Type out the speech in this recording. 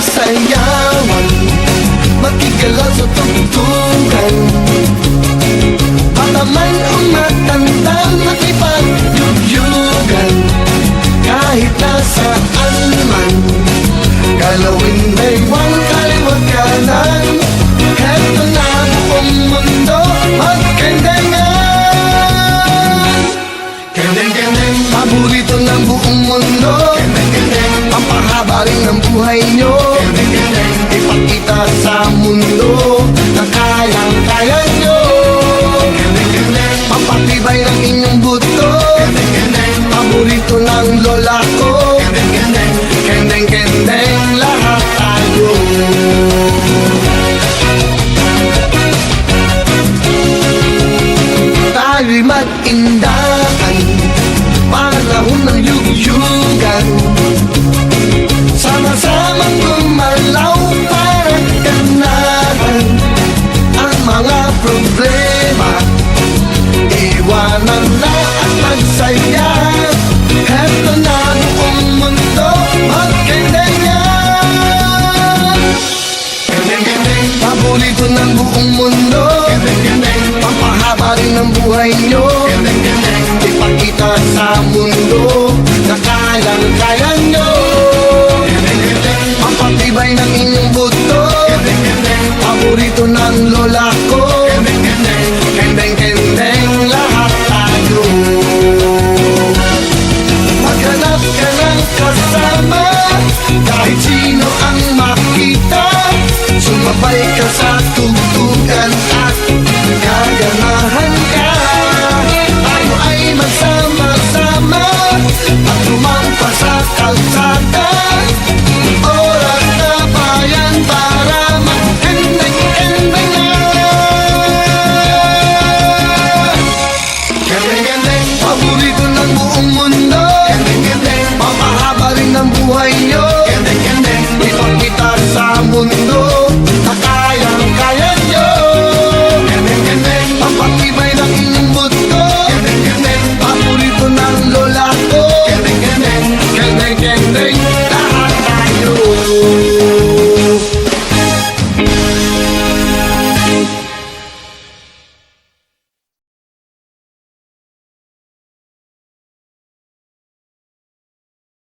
magsayawan, makigalaw sa tugtugan. Bata man o matanda, makipagyugyugan. Kahit nasaan man, galawin baywang kaliwag kanan. Heto na buong mundo, magkendengan. Kendeng-kendeng, paborito ng buong mundo. Kendeng-kendeng, pampahaba rin ng buhay nyo. Kendeng-kendeng, ipakita sa mundo na kayang-kaya nyo. Kendeng-kendeng, pampatibay ng inyong buto. Kendeng-kendeng, paborito ng lola ko. Kendeng-kendeng, kendeng-kendeng, lahat tayo. Tayo'y mag-indahan, panahon ng yugyugan. Sama-samang gumalaw para ganahan ang mga problema. Iwanan na at magsaya. Heto na buong mundo, magkendengan. Kendeng-kendeng, paborito ng buong mundo. Kendeng-kendeng, pampahaba rin ng buhay nyo. Kendeng-kendeng, ipakita sa mundo na kayang-kaya nyo. Kendeng-kendeng, pampatibay ng inyong buto. Kendeng-kendeng, paborito ng lola ko. Kendeng-kendeng, kendeng-kendeng, lahat tayo. Maghanap ka ng kasama, kahit sino ang makita. Sumabay ka sa tugtugan at gaganahan ka. Tayo ay magsama-sama at lumampas sa kalsada. Oras na bayan para magkendeng-kendeng na. Kendeng-kendeng, paborito ng buong mundo. Kendeng-kendeng, pamahaba rin ng buhay nyo. Kendeng-kendeng, ipakita sa mundo na kayang-kaya nyo. Kendeng-kendeng, pampatibay ng inyong buto. Kendeng-kendeng, paborito ng lola ko. Kendeng-kendeng, kendeng-kendeng,